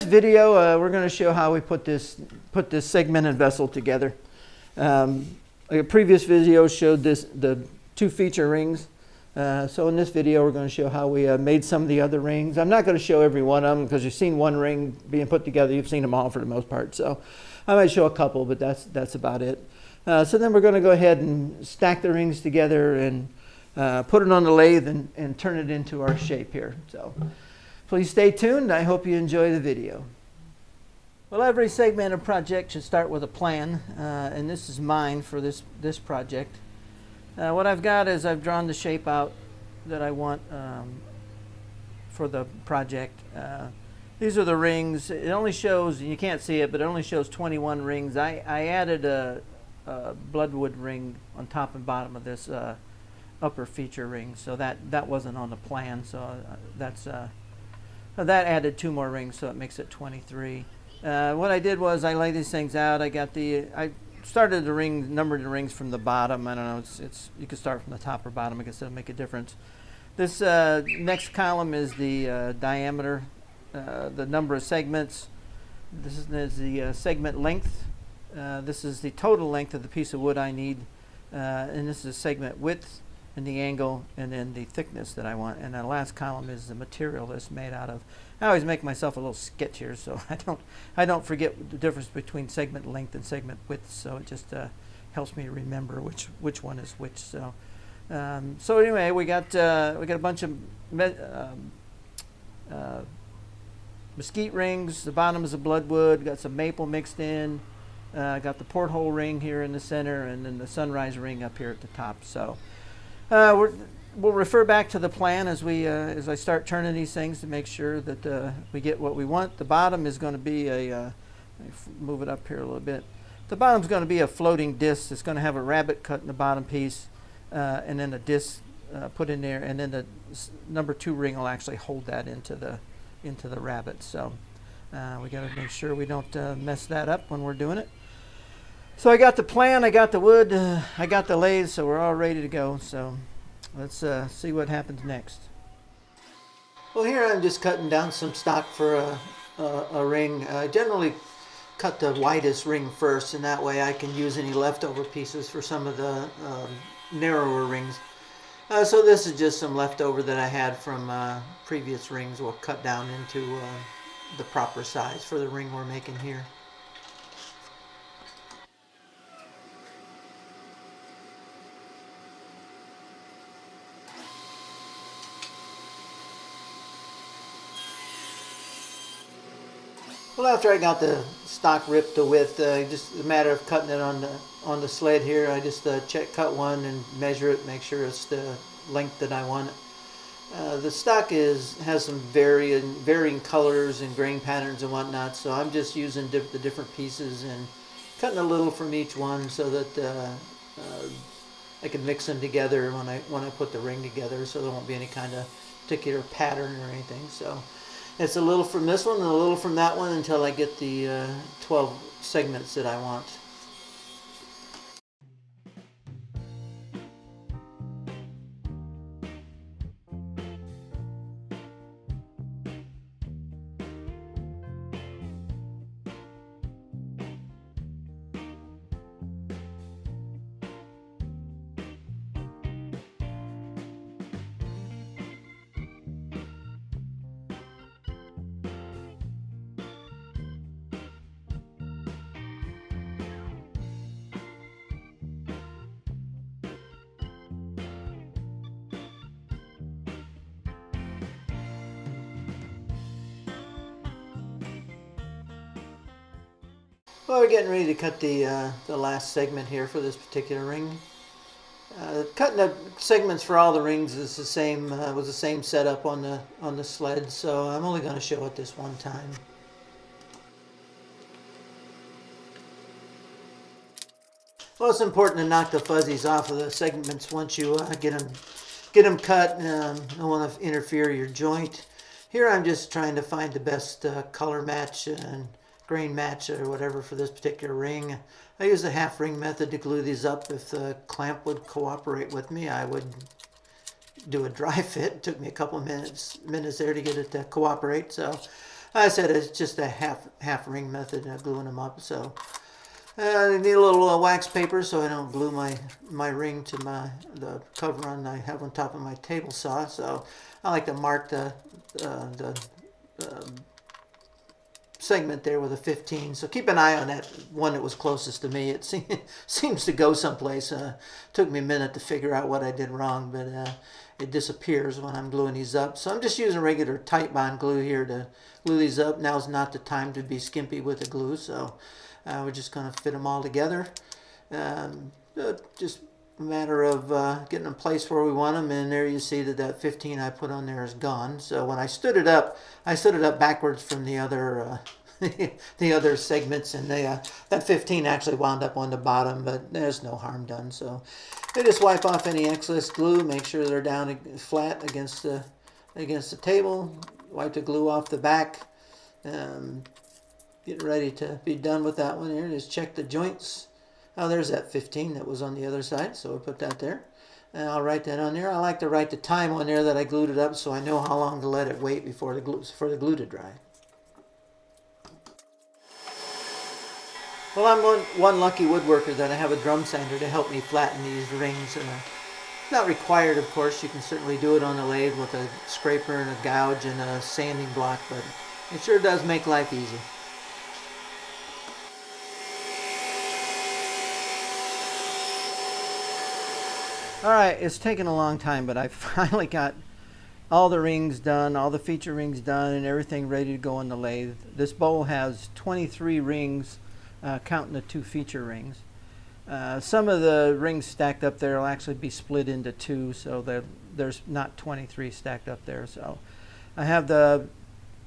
Video, we're going to show how we put this segmented vessel together. A previous video showed the 2 feature rings. So in this video, we're going to show how we made some of the other rings. I'm not going to show every one of them because you've seen one ring being put together. You've seen them all for the most part. So I might show a couple, but that's about it. So then we're going to go ahead and stack the rings together and put it on the lathe and turn it into our shape here. So please stay tuned. I hope you enjoy the video. Well, every segmented project should start with a plan, and this is mine for this project. What I've got is I've drawn the shape out that I want for the project. These are the rings. It only shows, you can't see it, but it only shows 21 rings. I added a bloodwood ring on top and bottom of this upper feature ring, so that wasn't on the plan. So that added 2 more rings, so it makes it 23. What I did was I laid these things out. I started the ring, numbered the rings from the bottom. I don't know. It's you can start from the top or bottom. I guess it'll make a difference. This next column is the diameter, the number of segments. This is the segment length. This is the total length of the piece of wood I need, and this is segment width and the angle, and then the thickness that I want. And the last column is the material that's made out of. I always make myself a little sketch here, so I don't forget the difference between segment length and segment width. So it just helps me remember which one is which. So so anyway, we got a bunch of mesquite rings. The bottom is a bloodwood. Got some maple mixed in. Got the porthole ring here in the center, and then the sunrise ring up here at the top. So we'll refer back to the plan as I start turning these things to make sure that we get what we want. The bottom is going to be move it up here a little bit. The bottom is going to be a floating disc. It's going to have a rabbit cut in the bottom piece, and then a disc put in there, and then the number 2 ring will actually hold that into the rabbit. So we got to make sure we don't mess that up when we're doing it. So I got the plan, I got the wood, I got the lathe, so we're all ready to go. So let's see what happens next. Well, here I'm just cutting down some stock for a ring. I generally cut the widest ring first, and that way I can use any leftover pieces for some of the narrower rings. So this is just some leftover that I had from previous rings. We'll cut down into the proper size for the ring we're making here. Well, after I got the stock ripped to width, just a matter of cutting it on the sled here. I just cut one and measure it, make sure it's the length that I want. The stock has some varying colors and grain patterns and whatnot, so I'm just using the different pieces and cutting a little from each one so that I can mix them together when I put the ring together, so there won't be any kind of particular pattern or anything. So it's a little from this one and a little from that one until I get the 12 segments that I want. Well, we're getting ready to cut the last segment here for this particular ring. Cutting the segments for all the rings is the same. Was the same setup on the sled, so I'm only going to show it this one time. Well, it's important to knock the fuzzies off of the segments once you get them cut. Don't want to interfere your joint. Here I'm just trying to find the best color match and grain match or whatever for this particular ring. I use the half ring method to glue these up. If the clamp would cooperate with me, I would do a dry fit. It took me a couple of minutes there to get it to cooperate. So I said it's just a half ring method of gluing them up. So I need a little wax paper so I don't glue my ring to the cover I have on top of my table saw. So I like to mark the segment there with a 15. So keep an eye on that one that was closest to me. It seems to go someplace. Took me a minute to figure out what I did wrong, but it disappears when I'm gluing these up. So I'm just using regular Titebond glue here to glue these up. Now's not the time to be skimpy with the glue, so we're just going to fit them all together. Just a matter of getting them placed where we want them, and there you see that 15 I put on there is gone. So when I stood it up backwards from the other the other segments, and that 15 actually wound up on the bottom, but there's no harm done. So I just wipe off any excess glue, make sure they're down flat against the table, wipe the glue off the back. Get ready to be done with that one here. Just check the joints. Oh, there's that 15 that was on the other side, so we'll put that there. And I'll write that on there. I like to write the time on there that I glued it up so I know how long to let it wait before for the glue to dry. Well, I'm one lucky woodworker that I have a drum sander to help me flatten these rings. Not required, of course. You can certainly do it on the lathe with a scraper and a gouge and a sanding block, but it sure does make life easy. Alright, it's taken a long time, but I finally got all the rings done, all the feature rings done, and everything ready to go on the lathe. This bowl has 23 rings, counting the 2 feature rings. Some of the rings stacked up there will actually be split into 2, so there's not 23 stacked up there. So I have the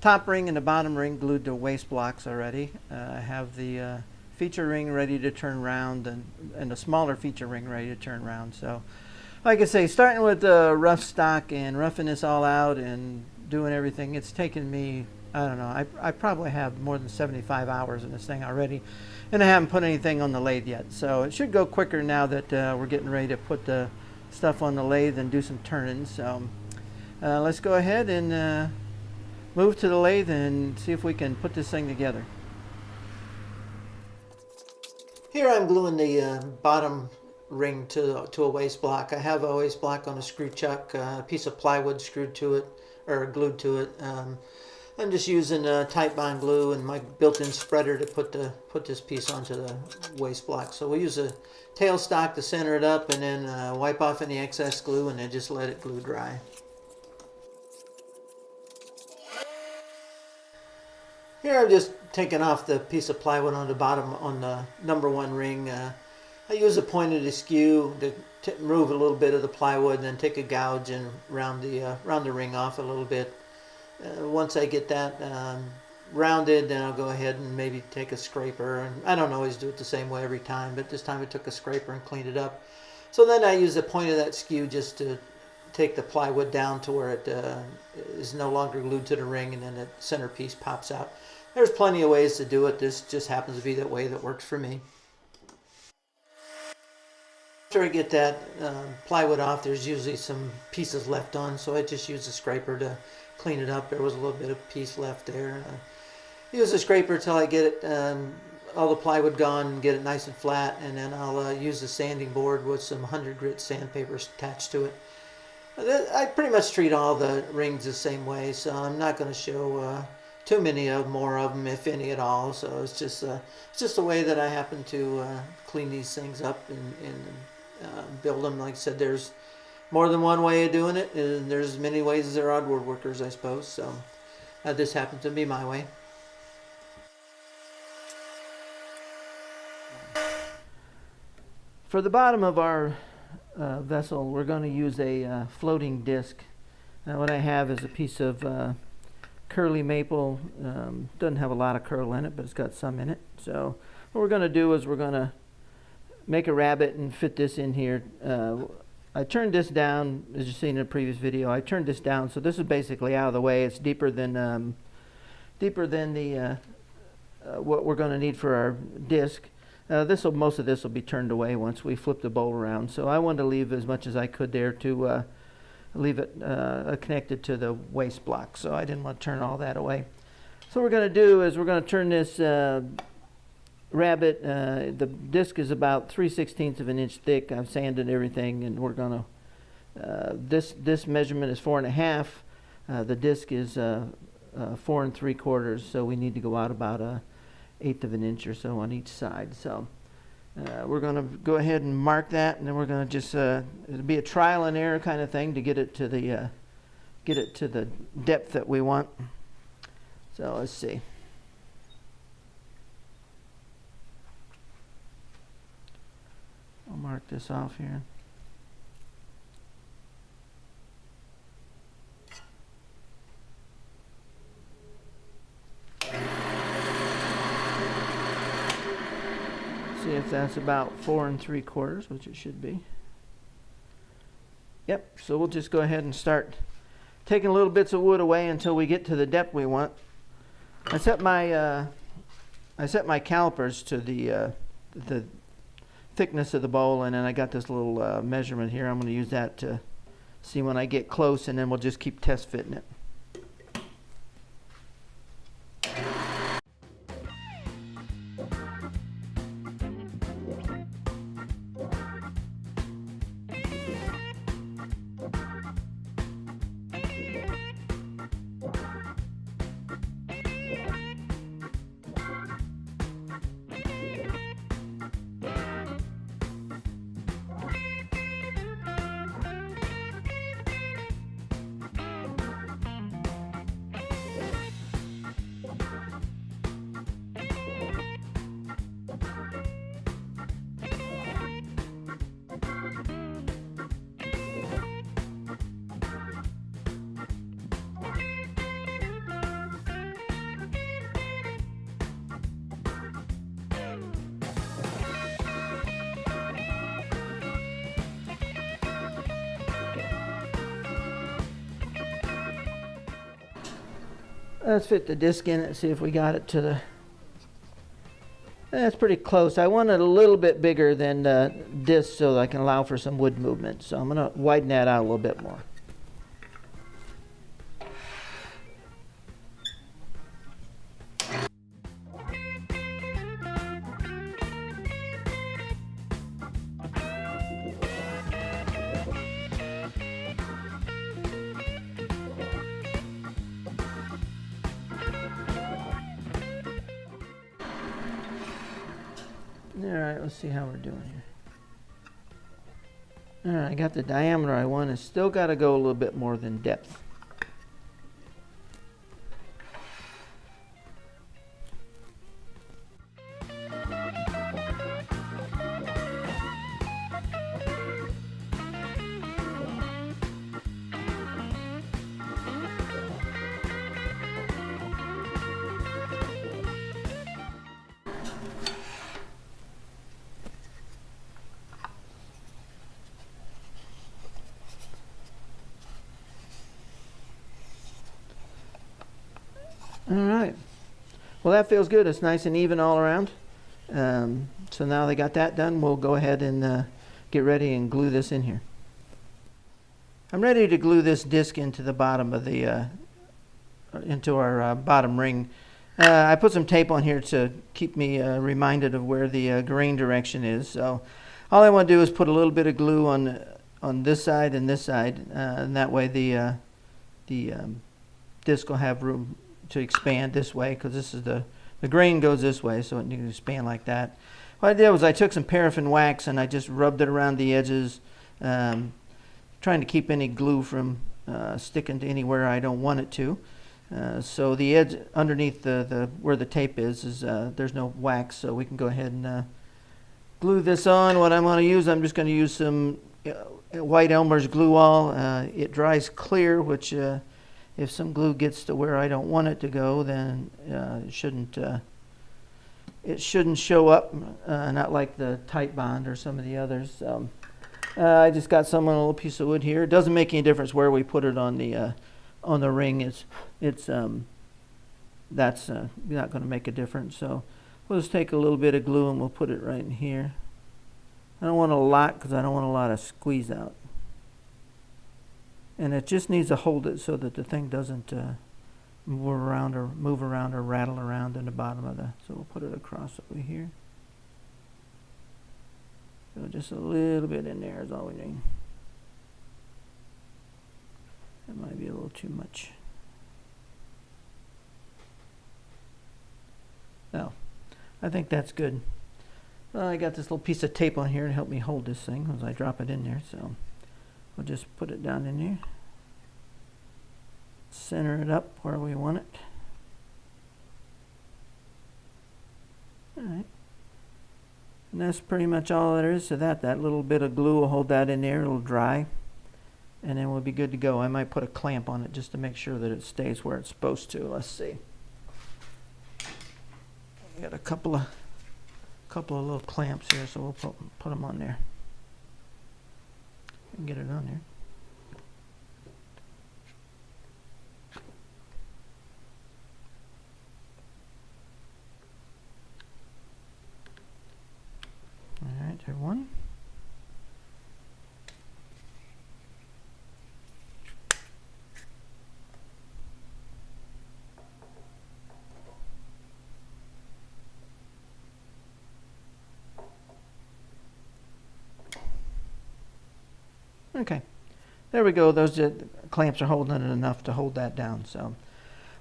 top ring and the bottom ring glued to waste blocks already. I have the feature ring ready to turn round, and the smaller feature ring ready to turn round. So like I say, starting with the rough stock and roughing this all out and doing everything, it's taken me, I don't know, I probably have more than 75 hours in this thing already, and I haven't put anything on the lathe yet. So it should go quicker now that we're getting ready to put the stuff on the lathe and do some turning. So let's go ahead and move to the lathe and see if we can put this thing together. Here I'm gluing the bottom ring to a waste block. I have a waste block on a screw chuck, a piece of plywood screwed to it, or glued to it. I'm just using Titebond glue and my built-in spreader to put this piece onto the waste block. So we'll use a tailstock to center it up, and then wipe off any excess glue, and then just let it glue dry. Here I'm just taking off the piece of plywood on the bottom on the number 1 ring. I use a pointed askew to remove a little bit of the plywood, and then take a gouge and round the ring off a little bit. Once I get that rounded, then I'll go ahead and maybe take a scraper. And I don't always do it the same way every time, but this time I took a scraper and cleaned it up. So then I use the point of that skew just to take the plywood down to where it is no longer glued to the ring, and then the centerpiece pops out. There's plenty of ways to do it. This just happens to be that way that works for me. After I get that plywood off, there's usually some pieces left on, so I just use a scraper to clean it up. There was a little bit of piece left there. Use a scraper until I get it all the plywood gone and get it nice and flat, and then I'll use a sanding board with some 100 grit sandpaper attached to it. I pretty much treat all the rings the same way, so I'm not going to show too many more of them, if any at all. So it's just a way that I happen to clean these things up and build them. Like I said, there's more than one way of doing it, and there's as many ways as there are woodworkers, I suppose. So this happens to be my way. For the bottom of our vessel, we're going to use a floating disc. What I have is a piece of curly maple. Doesn't have a lot of curl in it, but it's got some in it. So what we're going to do is we're going to make a rabbet and fit this in here. I turned this down, as you've seen in the previous video. I turned this down, so this is basically out of the way. It's deeper than the what we're going to need for our disc. Most of this will be turned away once we flip the bowl around. So I wanted to leave as much as I could there to leave it connected to the waste block. So I didn't want to turn all that away. So what we're going to do is we're going to turn this rabbet. The disc is about 3/16 of an inch thick. I've sanded everything, and we're going to. This measurement is 4.5. The disc is 4 3/4. So we need to go out about 1/8 of an inch or so on each side. So we're going to go ahead and mark that, and then we're going to just it'll be a trial and error kind of thing to get it to the depth that we want. So let's see. I'll mark this off here. See if that's about 4 3/4, which it should be. Yep, so we'll just go ahead and start taking little bits of wood away until we get to the depth we want. I set my calipers to the thickness of the bowl, and then I got this little measurement here. I'm going to use that to see when I get close, and then we'll just keep test fitting it. Let's fit the disc in it and see if we got it to the... That's pretty close. I want it a little bit bigger than the disc so that I can allow for some wood movement. So I'm going to widen that out a little bit more. Alright, let's see how we're doing here. Alright, I got the diameter I want. It's still got to go a little bit more than depth. All right. Well, that feels good. It's nice and even all around. So now they got that done, we'll go ahead and get ready and glue this in here. I'm ready to glue this disc into the bottom of the into our bottom ring. I put some tape on here to keep me reminded of where the grain direction is. So all I want to do is put a little bit of glue on this side and this side, and that way the disc will have room to expand this way, because this is the grain goes this way, so it needs to expand like that. What I did was I took some paraffin wax and I just rubbed it around the edges, trying to keep any glue from sticking to anywhere I don't want it to. So the edge underneath the where the tape is there's no wax, so we can go ahead and glue this on. What I'm going to use, I'm just going to use some white Elmer's glue all. It dries clear, which if some glue gets to where I don't want it to go, then it shouldn't show up, not like the Tight Bond or some of the others. I just got some on a little piece of wood here. It doesn't make any difference where we put it on the ring. That's not going to make a difference. So we'll just take a little bit of glue and we'll put it right in here. I don't want a lot because I don't want a lot of squeeze out. And it just needs to hold it so that the thing doesn't move around or rattle around in the bottom of the. So we'll put it across over here. So just a little bit in there is all we need. That might be a little too much. No, I think that's good. I got this little piece of tape on here to help me hold this thing as I drop it in there. So we'll just put it down in there. Center it up where we want it. Alright. And that's pretty much all there is to that. That little bit of glue will hold that in there. It'll dry. And then we'll be good to go. I might put a clamp on it just to make sure that it stays where it's supposed to. Let's see. I got a couple of little clamps here, so we'll put them on there. And get it on there. Alright, there's one. Okay, there we go. Those clamps are holding it enough to hold that down. So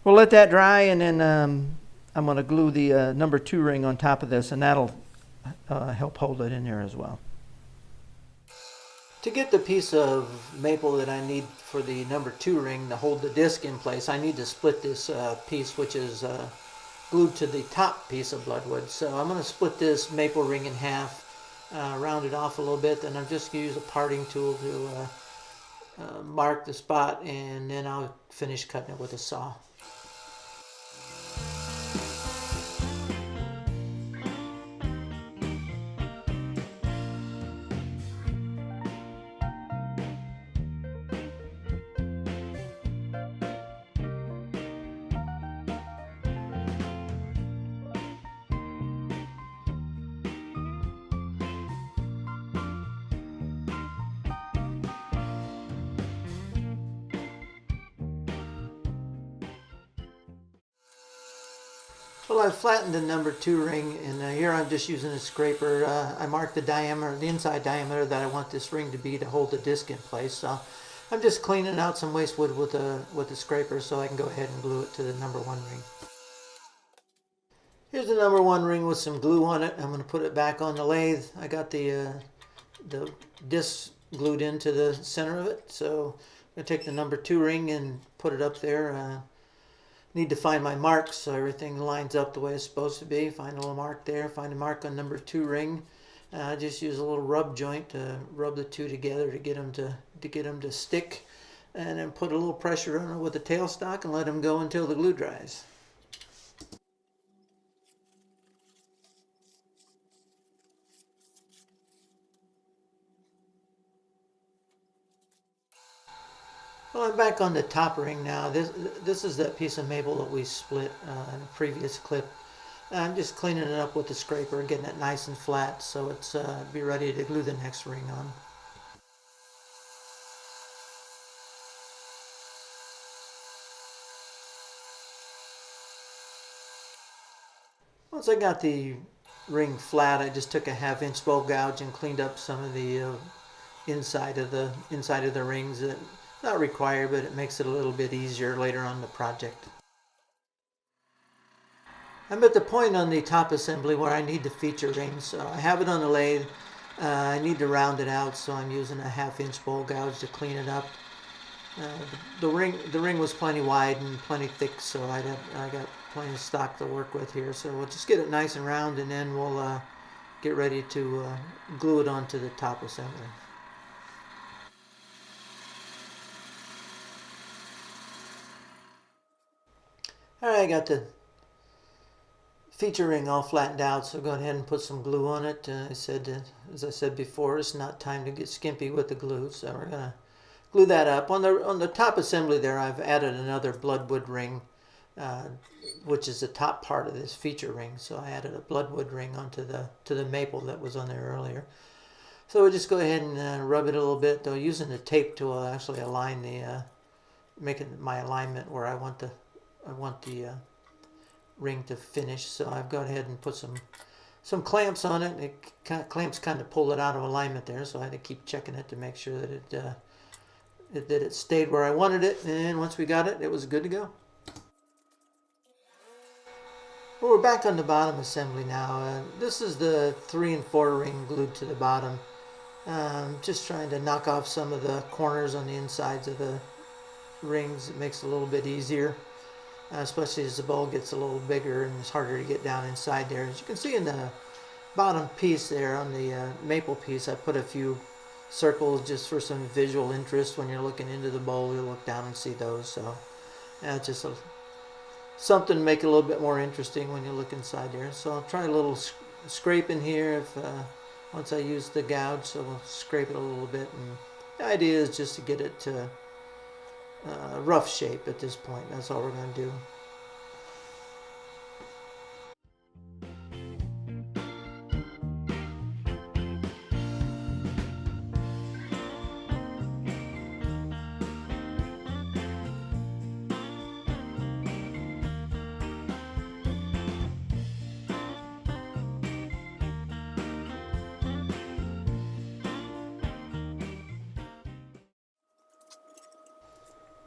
we'll let that dry, and then I'm going to glue the number 2 ring on top of this, and that'll help hold it in there as well. To get the piece of maple that I need for the number 2 ring to hold the disc in place, I need to split this piece, which is glued to the top piece of bloodwood. So I'm going to split this maple ring in half. Round it off a little bit, then I'm just going to use a parting tool to mark the spot, and then I'll finish cutting it with a saw. Well, I've flattened the number 2 ring, and here I'm just using a scraper. I marked the diameter, the inside diameter that I want this ring to be to hold the disc in place. So I'm just cleaning out some waste wood with a scraper so I can go ahead and glue it to the number 1 ring. Here's the number 1 ring with some glue on it. I'm going to put it back on the lathe. I got the disc glued into the center of it, so I'm going to take the number 2 ring and put it up there. Need to find my marks so everything lines up the way it's supposed to be. Find a little mark there. Find a mark on number 2 ring. Just use a little rub joint to rub the two together to get them to stick, and then put a little pressure on it with the tailstock and let them go until the glue dries. Well, I'm back on the top ring now. This is that piece of maple that we split in a previous clip. I'm just cleaning it up with the scraper, getting it nice and flat so it's be ready to glue the next ring on. Once I got the ring flat, I just took a 1/2-inch bowl gouge and cleaned up some of the inside of the rings. Not required, but it makes it a little bit easier later on in the project. I'm at the point on the top assembly where I need the feature ring, so I have it on the lathe. I need to round it out, so I'm using a 1/2-inch bowl gouge to clean it up. The ring was plenty wide and plenty thick, so I got plenty of stock to work with here. So we'll just get it nice and round, and then we'll get ready to glue it onto the top assembly. Alright, I got the feature ring all flattened out, so go ahead and put some glue on it. As I said before, it's not time to get skimpy with the glue, so we're gonna glue that up. On the top assembly there, I've added another bloodwood ring, which is the top part of this feature ring. So I added a bloodwood ring onto the maple that was on there earlier. So we'll just go ahead and rub it a little bit, though, using the tape to actually align making my alignment where I want the I want the ring to finish. So I've gone ahead and put some clamps on it. Clamps kind of pull it out of alignment there, so I had to keep checking it to make sure that it stayed where I wanted it. And once we got it, it was good to go. Well, we're back on the bottom assembly now. This is the 3 and 4 ring glued to the bottom. Just trying to knock off some of the corners on the insides of the rings. It makes it a little bit easier, especially as the bowl gets a little bigger and it's harder to get down inside there. As you can see in the bottom piece there on the maple piece, I put a few circles just for some visual interest. When you're looking into the bowl, you'll look down and see those. So just something to make it a little bit more interesting when you look inside there. So I'll try a little scraping here once I use the gouge, so we'll scrape it a little bit. And the idea is just to get it to rough shape at this point. That's all we're going to do.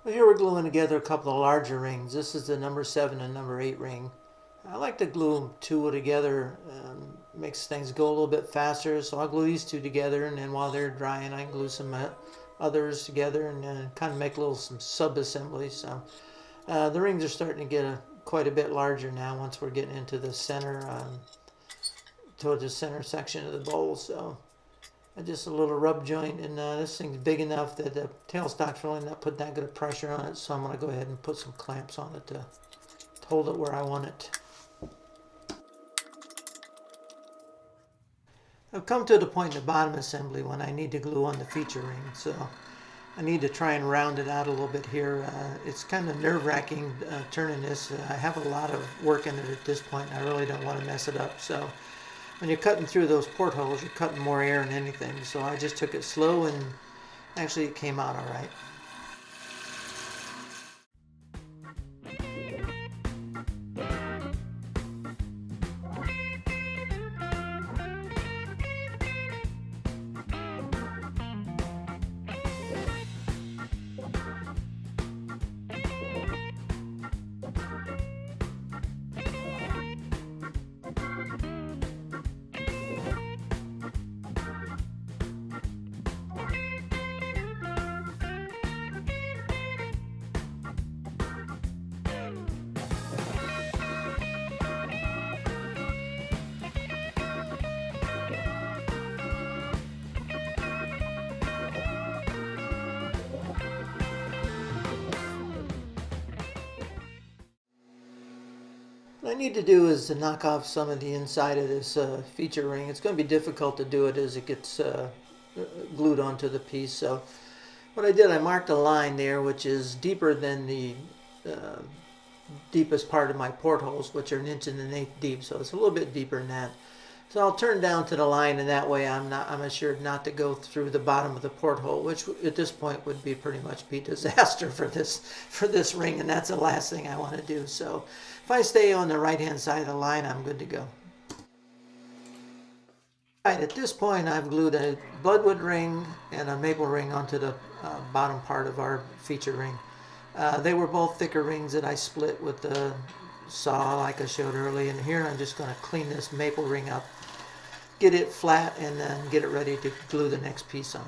Well, here we're gluing together a couple of larger rings. This is the number 7 and number 8 ring. I like to glue two together. Makes things go a little bit faster. So I'll glue these two together, and then while they're drying, I can glue some others together and kind of make some sub-assemblies. So the rings are starting to get quite a bit larger now once we're getting into the center, toward the center section of the bowl. So just a little rub joint, and this thing's big enough that the tailstock's really not putting that good of pressure on it, so I'm going to go ahead and put some clamps on it to hold it where I want it. I've come to the point in the bottom assembly when I need to glue on the feature ring, so I need to try and round it out a little bit here. It's kind of nerve-wracking turning this. I have a lot of work in it at this point, and I really don't want to mess it up. So when you're cutting through those portholes, you're cutting more air than anything. So I just took it slow, and actually it came out all right. What I need to do is to knock off some of the inside of this feature ring. It's going to be difficult to do it as it gets glued onto the piece. So what I did, I marked a line there which is deeper than the deepest part of my portholes, which are 1 1/8 inch deep. So it's a little bit deeper than that. So I'll turn down to the line, and that way I'm assured not to go through the bottom of the porthole, which at this point would be pretty much be disaster for this ring, and that's the last thing I want to do. So if I stay on the right-hand side of the line, I'm good to go. Right, at this point, I've glued a bloodwood ring and a maple ring onto the bottom part of our feature ring. They were both thicker rings that I split with the saw like I showed earlier, and here I'm just going to clean this maple ring up, get it flat, and then get it ready to glue the next piece on.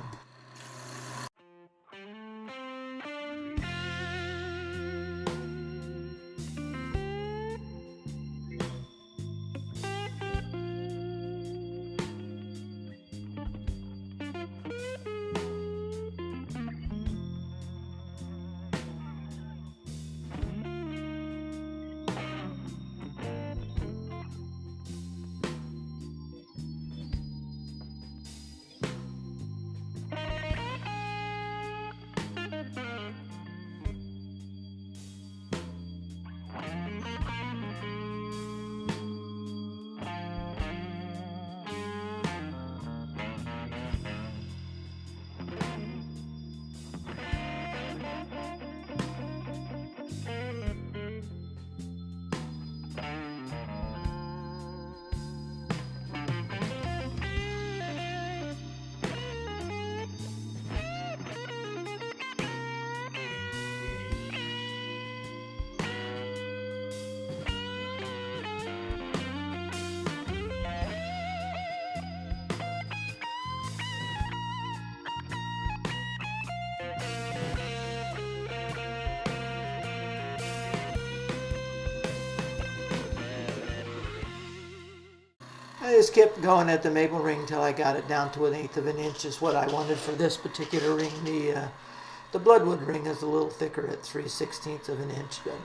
I just kept going at the maple ring until I got it down to 1/8 of an inch is what I wanted for this particular ring. The bloodwood ring is a little thicker at 3/16 of an inch, but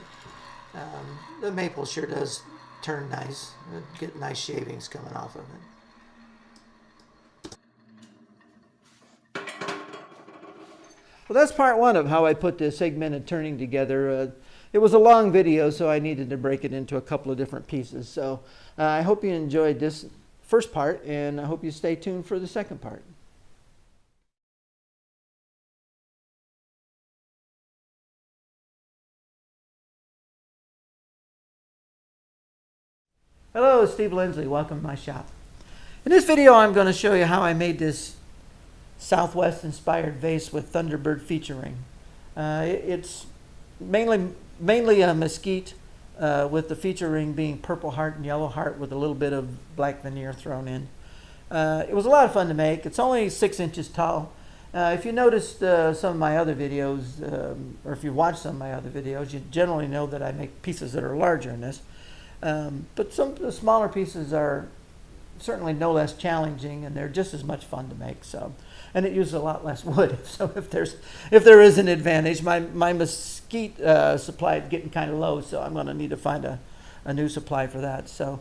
the maple sure does turn nice. Get nice shavings coming off of it. Well, that's part one of how I put the segmented turning together. It was a long video, so I needed to break it into a couple of different pieces. So I hope you enjoyed this first part, and I hope you stay tuned for the second part. Hello, Steve Lindsley. Welcome to my shop. In this video, I'm going to show you how I made this Southwest-inspired vase with Thunderbird featuring. It's mainly a mesquite with the feature ring being purple heart and yellow heart with a little bit of black veneer thrown in. It was a lot of fun to make. It's only 6 inches tall. If you noticed some of my other videos, or if you watched some of my other videos, you generally know that I make pieces that are larger than this. But some of the smaller pieces are certainly no less challenging, and they're just as much fun to make. So, and it uses a lot less wood. So if there is an advantage, my mesquite supply is getting kind of low, so I'm going to need to find a new supply for that. So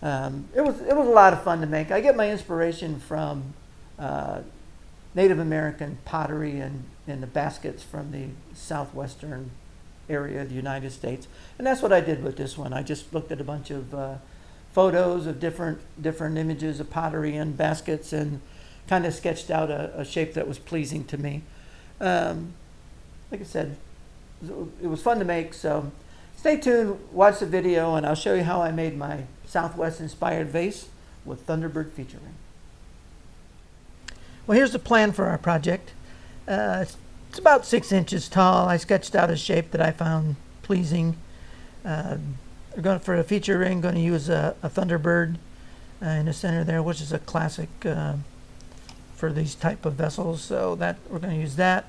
it was a lot of fun to make. I get my inspiration from Native American pottery and the baskets from the southwestern area of the United States, and that's what I did with this one. I just looked at a bunch of photos of different images of pottery and baskets and kind of sketched out a shape that was pleasing to me. Like I said, it was fun to make, so stay tuned, watch the video, and I'll show you how I made my Southwest-inspired vase with Thunderbird featuring. Well, here's the plan for our project. It's about 6 inches tall. I sketched out a shape that I found pleasing. For a feature ring, going to use a Thunderbird in the center there, which is a classic for these type of vessels. So that we're going to use that.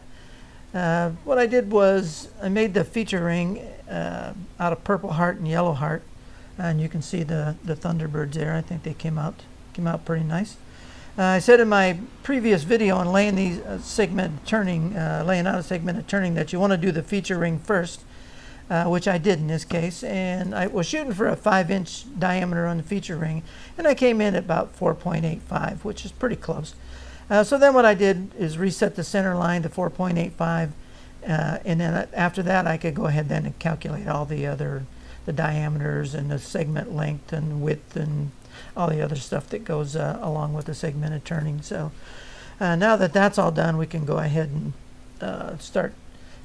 What I did was I made the feature ring out of purple heart and yellow heart, and you can see the Thunderbirds there. I think they came out pretty nice. I said in my previous video on laying these segmented turning, laying out a segmented turning, that you want to do the feature ring first, which I did in this case. And I was shooting for a 5-inch diameter on the feature ring, and I came in at about 4.85, which is pretty close. So then what I did is reset the center line to 4.85, and then after that I could go ahead then and calculate all the diameters and the segment length and width and all the other stuff that goes along with the segmented turning. So now that that's all done, we can go ahead and start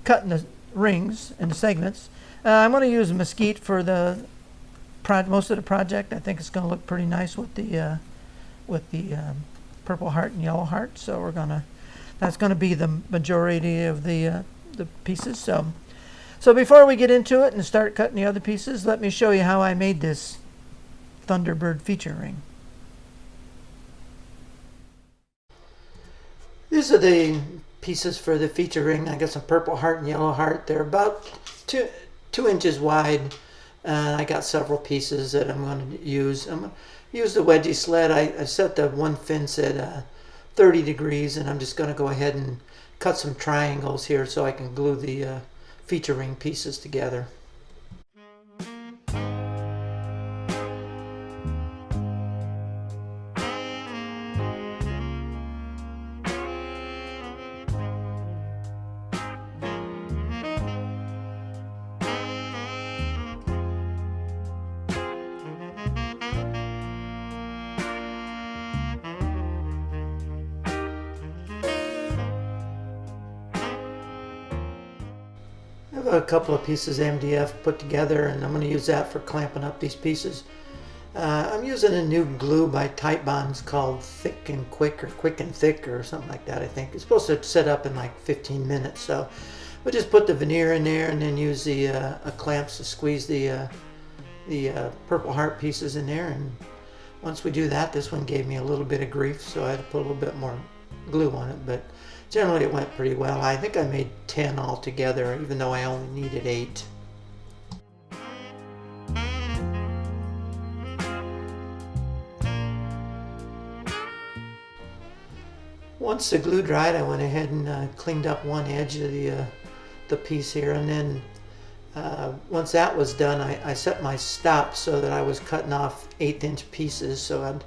cutting the rings and the segments. I'm going to use mesquite for most of the project. I think it's going to look pretty nice with the purple heart and yellow heart. So that's going to be the majority of the pieces. So before we get into it and start cutting the other pieces, let me show you how I made this Thunderbird feature ring. These are the pieces for the feature ring. I got some purple heart and yellow heart. They're about two inches wide. I got several pieces that I'm going to use. I'm going to use the wedgie sled. I set the one fence at 30 degrees, and I'm just going to go ahead and cut some triangles here so I can glue the feature ring pieces together. I have a couple of pieces of MDF put together, and I'm going to use that for clamping up these pieces. I'm using a new glue by Type Bonds called Thick and Quick, or Quick and Thick, or something like that. I think it's supposed to set up in like 15 minutes. So we'll just put the veneer in there and then use the clamps to squeeze the purple heart pieces in there. And once we do that, this one gave me a little bit of grief, so I had to put a little bit more glue on it, but generally it went pretty well. I think I made 10 altogether, even though I only needed 8. Once the glue dried, I went ahead and cleaned up one edge of the piece here, and then once that was done, I set my stop so that I was cutting off 1/8" pieces. So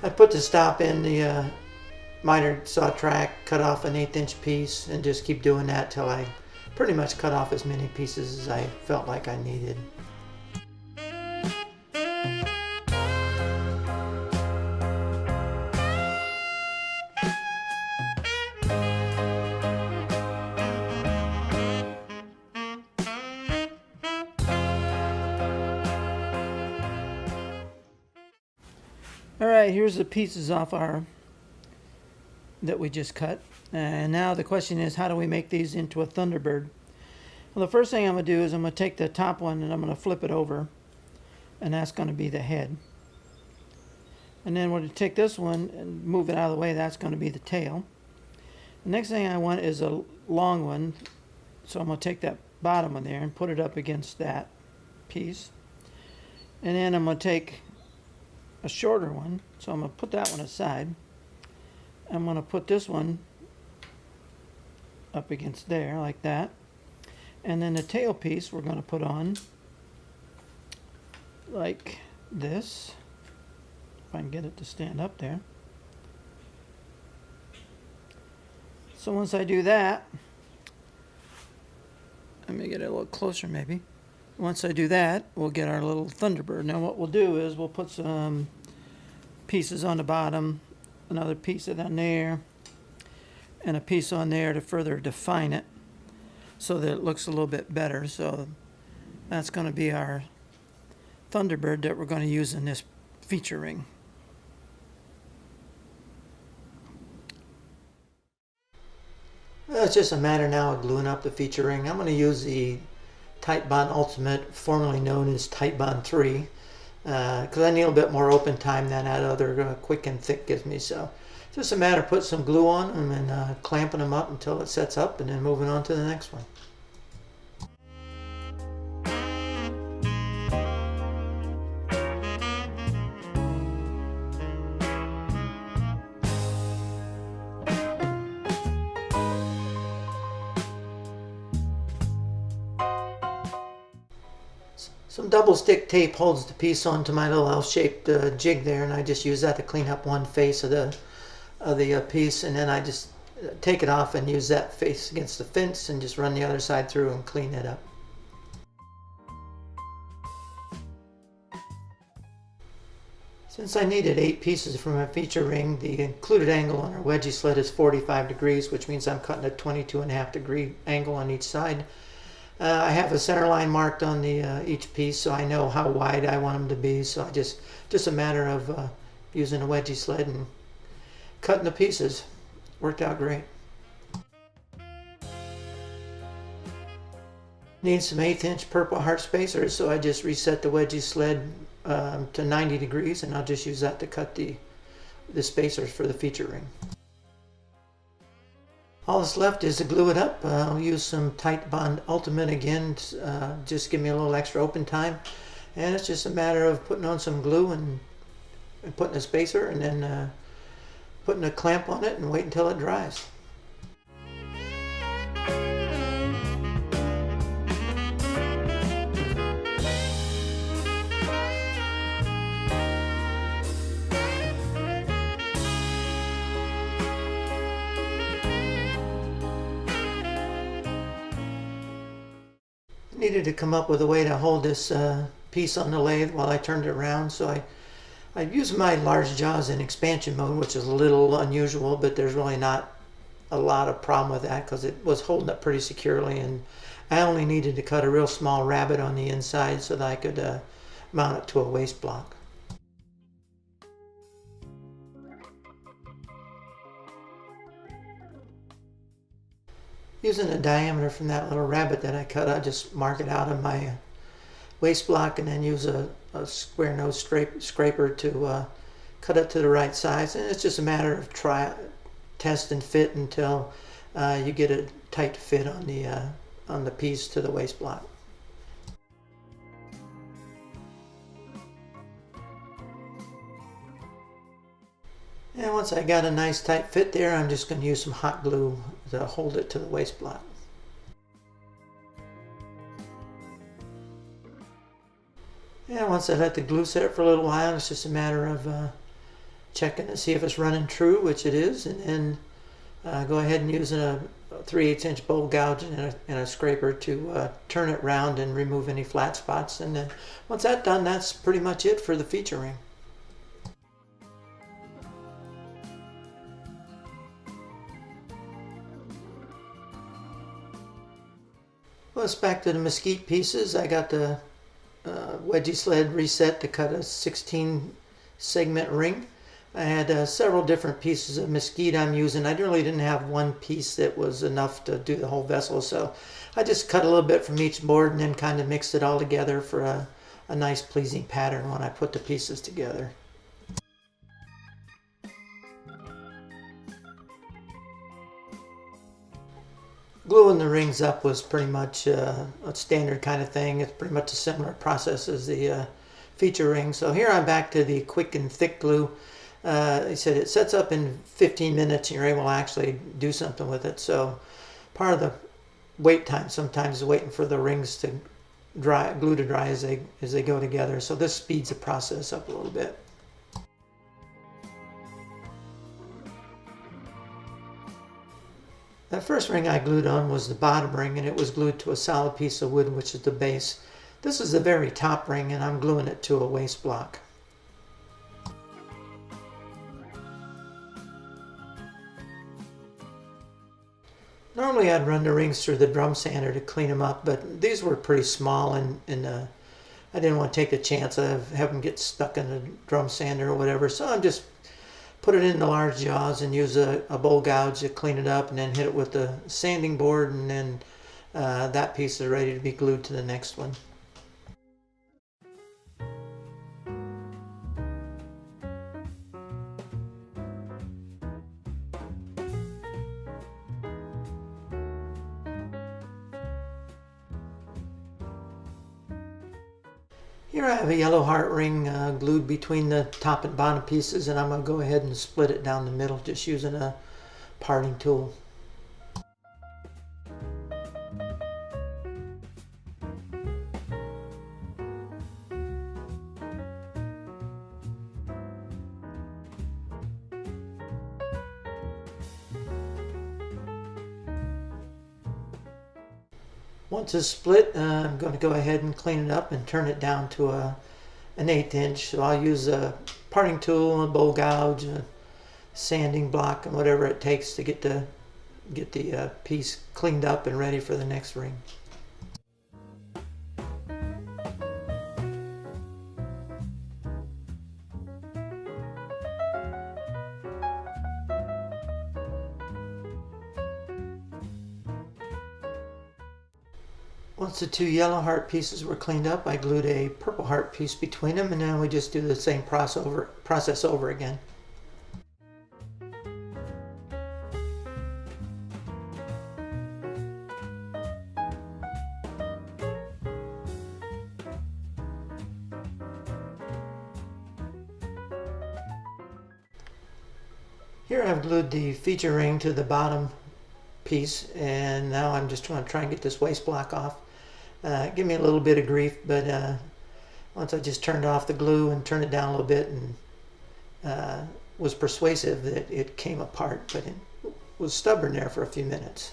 I'd put the stop in the miter saw track, cut off an 1/8" piece, and just keep doing that till I pretty much cut off as many pieces as I felt like I needed. Alright, here's the pieces off that we just cut. And now the question is, how do we make these into a Thunderbird? Well, the first thing I'm going to do is I'm going to take the top one and I'm going to flip it over. And that's going to be the head. And then we're going to take this one and move it out of the way. That's going to be the tail. The next thing I want is a long one. So I'm going to take that bottom one there and put it up against that piece. And then I'm going to take a shorter one, so I'm going to put that one aside. I'm going to put this one up against there like that, and then the tail piece we're going to put on like this, if I can get it to stand up there. So once I do that, let me get it a little closer maybe. Once I do that, we'll get our little Thunderbird. Now what we'll do is we'll put some pieces on the bottom, another piece on there, and a piece on there to further define it so that it looks a little bit better. So that's going to be our Thunderbird that we're going to use in this feature ring. Well, it's just a matter now of gluing up the feature ring. I'm going to use the Titebond Ultimate, formerly known as Titebond 3, because I need a little bit more open time than that other Quick and Thick gives me. So it's just a matter of putting some glue on them and clamping them up until it sets up, and then moving on to the next one. Some double stick tape holds the piece onto my little L-shaped jig there, and I just use that to clean up one face of the piece, and then I just take it off and use that face against the fence and just run the other side through and clean it up. Since I needed 8 pieces for my feature ring, the included angle on our wedgie sled is 45 degrees, which means I'm cutting a 22.5 degree angle on each side. I have a center line marked on the each piece, so I know how wide I want them to be. So I just a matter of using a wedgie sled and cutting the pieces. Worked out great. Need some 1/8" Purple Heart spacers, so I just reset the wedgie sled to 90 degrees, and I'll just use that to cut the spacers for the feature ring. All that's left is to glue it up. I'll use some Titebond Ultimate again, just give me a little extra open time. And it's just a matter of putting on some glue and putting a spacer, and then putting a clamp on it and wait until it dries. Needed to come up with a way to hold this piece on the lathe while I turned it around, so I used my large jaws in expansion mode, which is a little unusual, but there's really not a lot of problem with that because it was holding up pretty securely, and I only needed to cut a real small rabbet on the inside so that I could mount it to a waste block. Using the diameter from that little rabbet that I cut, I just mark it out on my waste block and then use a square nose scraper to cut it to the right size. And it's just a matter of test and fit until you get a tight fit on the piece to the waste block. And once I got a nice tight fit there, I'm just going to use some hot glue to hold it to the waste block. And once I let the glue set for a little while, it's just a matter of checking to see if it's running true, which it is, and then go ahead and use a 3/8 inch bowl gouge and a scraper to turn it round and remove any flat spots. And then once that's done, that's pretty much it for the feature ring. Well, it's back to the mesquite pieces. I got the wedgie sled reset to cut a 16 segment ring. I had several different pieces of mesquite I'm using. I really didn't have one piece that was enough to do the whole vessel, so I just cut a little bit from each board and then kind of mixed it all together for a nice pleasing pattern when I put the pieces together. Gluing the rings up was pretty much a standard kind of thing. It's pretty much a similar process as the feature ring. So here I'm back to the quick and thick glue. He said it sets up in 15 minutes and you're able to actually do something with it. So part of the wait time sometimes is waiting for the rings to dry, glue to dry as they go together. So this speeds the process up a little bit. That first ring I glued on was the bottom ring, and it was glued to a solid piece of wood, which is the base. This is the very top ring, and I'm gluing it to a waste block. Normally I'd run the rings through the drum sander to clean them up, but these were pretty small, and I didn't want to take the chance of having them get stuck in the drum sander or whatever, so I'm just put it in the large jaws and use a bowl gouge to clean it up, and then hit it with the sanding board, and then that piece is ready to be glued to the next one. Here I have a yellow heart ring glued between the top and bottom pieces, and I'm going to go ahead and split it down the middle just using a parting tool. Once it's split, I'm going to go ahead and clean it up and turn it down to an 1/8 inch. So I'll use a parting tool, a bowl gouge, a sanding block, and whatever it takes to get the piece cleaned up and ready for the next ring. Once the two yellow heart pieces were cleaned up, I glued a purple heart piece between them, and then we just do the same process over again. Here I've glued the feature ring to the bottom piece, and now I'm just trying to get this waste block off. Give me a little bit of grief, but once I just turned off the glue and turned it down a little bit and was persuasive, that it came apart, but it was stubborn there for a few minutes.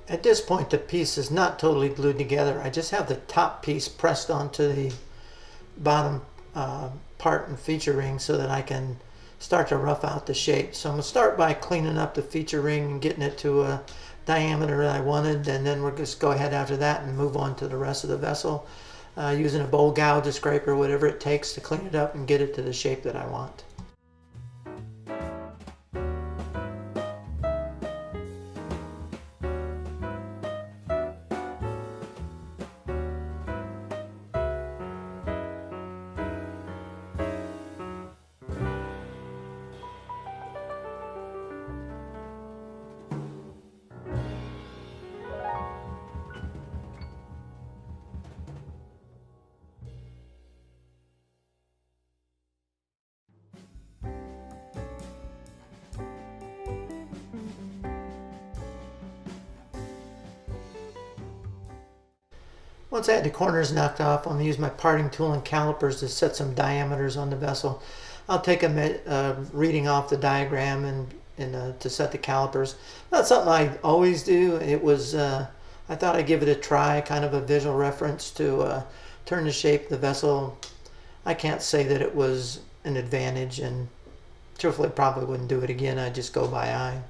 At this point, the piece is not totally glued together. I just have the top piece pressed onto the bottom part and feature ring so that I can start to rough out the shape. So I'm going to start by cleaning up the feature ring and getting it to a diameter that I wanted, and then we'll just go ahead after that and move on to the rest of the vessel using a bowl gouge, a scraper, whatever it takes to clean it up and get it to the shape that I want. Once I had the corners knocked off, I'm going to use my parting tool and calipers to set some diameters on the vessel. I'll take a reading off the diagram and to set the calipers. Not something I always do. It was I thought I'd give it a try, kind of a visual reference to turn the shape of the vessel. I can't say that it was an advantage, and truthfully probably wouldn't do it again. I'd just go by eye.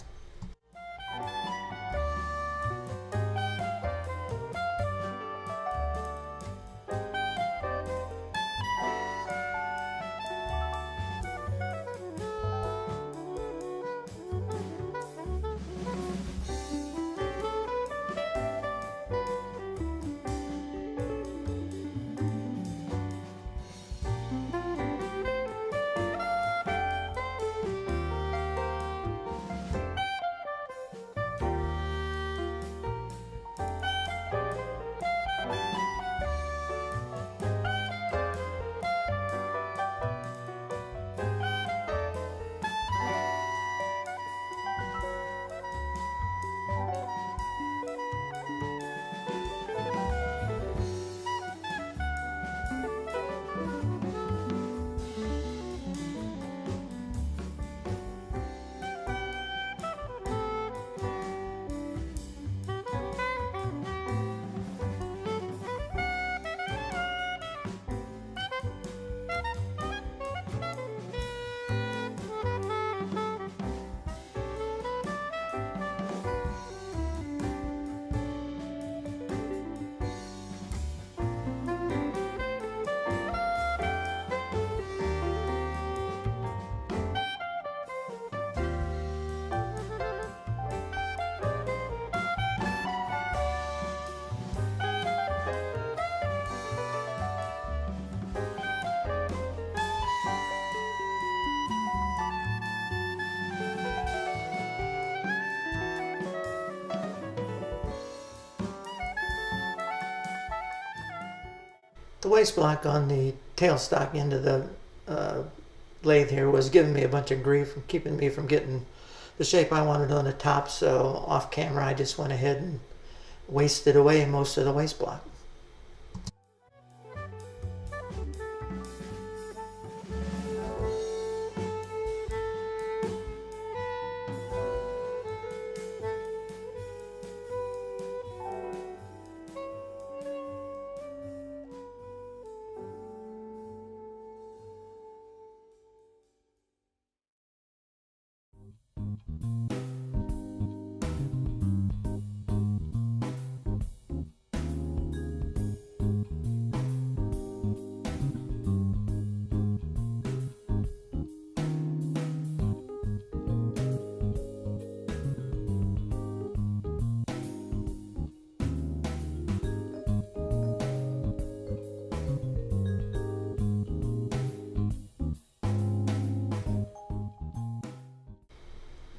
The waste block on the tailstock end of the lathe here was giving me a bunch of grief, keeping me from getting the shape I wanted on the top, so off camera I just went ahead and wasted away most of the waste block.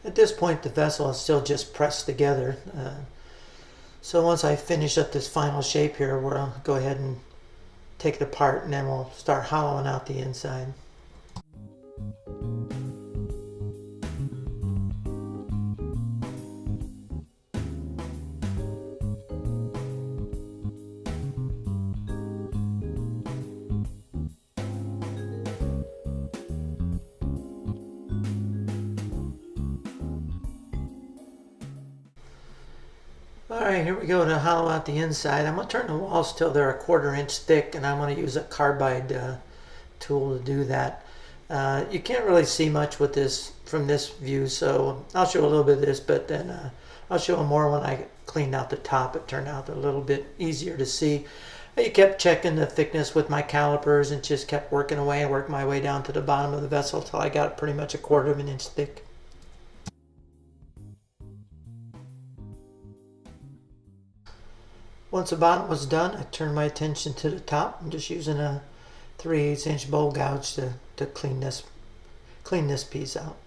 At this point the vessel is still just pressed together. So once I finish up this final shape here, we'll go ahead and take it apart and then we'll start hollowing out the inside. Alright, here we go to hollow out the inside. I'm going to turn the walls till they're a 1/4 inch thick, and I'm going to use a carbide tool to do that. You can't really see much with this from this view, so I'll show a little bit of this, but then I'll show more when I cleaned out the top. It turned out a little bit easier to see. I kept checking the thickness with my calipers and just kept working away and worked my way down to the bottom of the vessel till I got it pretty much a 1/4 inch thick. Once the bottom was done, I turned my attention to the top. I'm just using a 3/8 inch bowl gouge to clean this piece out.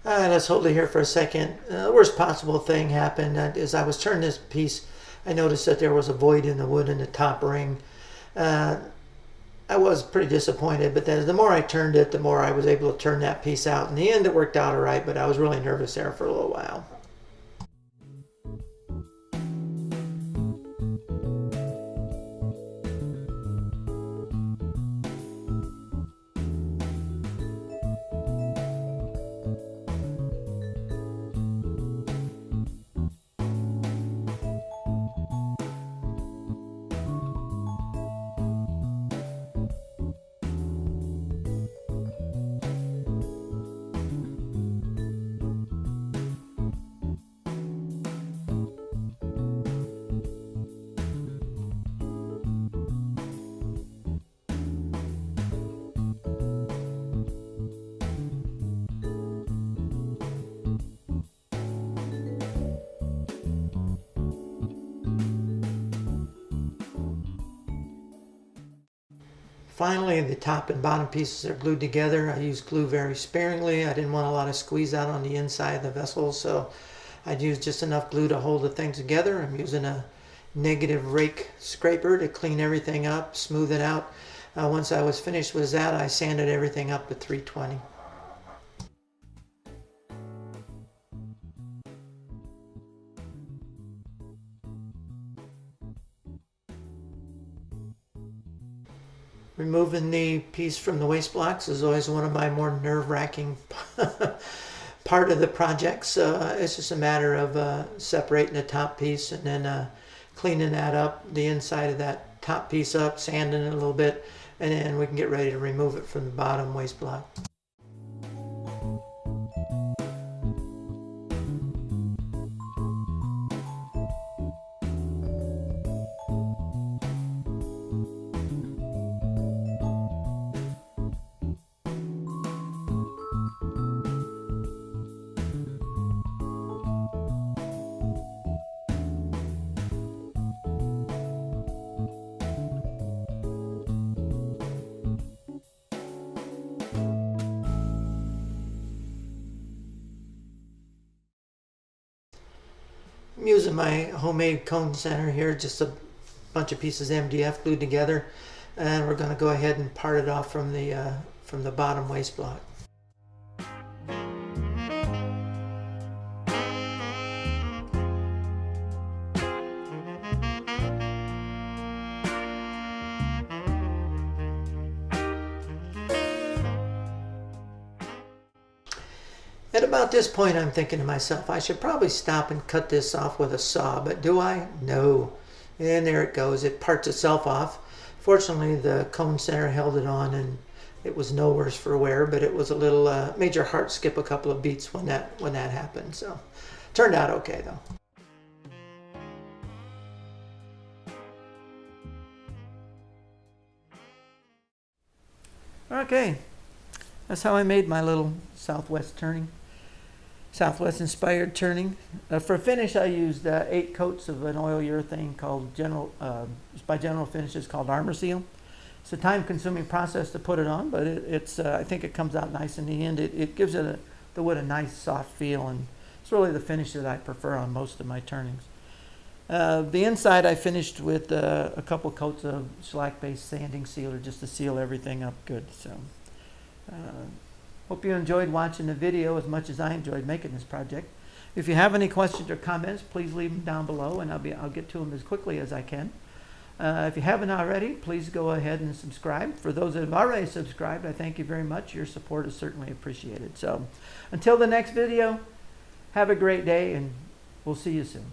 Let's hold it here for a second. The worst possible thing happened. As I was turning this piece, I noticed that there was a void in the wood in the top ring. I was pretty disappointed, but then the more I turned it, the more I was able to turn that piece out. In the end, it worked out all right, but I was really nervous there for a little while. Finally, the top and bottom pieces are glued together. I used glue very sparingly. I didn't want a lot of squeeze out on the inside of the vessel, so I'd used just enough glue to hold the thing together. I'm using a negative rake scraper to clean everything up, smooth it out. Once I was finished with that, I sanded everything up to 320. Removing the piece from the waste blocks is always one of my more nerve-wracking part of the projects. It's just a matter of separating the top piece and then cleaning that up, the inside of that top piece up, sanding it a little bit, and then we can get ready to remove it from the bottom waste block. I'm using my homemade cone center here, just a bunch of pieces of MDF glued together, and we're going to go ahead and part it off from the bottom waste block. At about this point, I'm thinking to myself, I should probably stop and cut this off with a saw, but do I? No. And there it goes. It parts itself off. Fortunately, the cone center held it on, and it was no worse for wear, but it was a little, made your heart skip a couple of beats when that happened. So, turned out okay, though. Okay, that's how I made my little Southwest inspired turning. For finish, I used 8 coats of an oil urethane called by General Finishes, called Armor Seal. It's a time-consuming process to put it on, but I think it comes out nice in the end. It gives the wood a nice soft feel, and it's really the finish that I prefer on most of my turnings. The inside I finished with a couple coats of shellac-based sanding sealer just to seal everything up good. So, hope you enjoyed watching the video as much as I enjoyed making this project. If you have any questions or comments, please leave them down below, and I'll get to them as quickly as I can. If you haven't already, please go ahead and subscribe. For those that have already subscribed, I thank you very much. Your support is certainly appreciated. So, until the next video, have a great day, and we'll see you soon.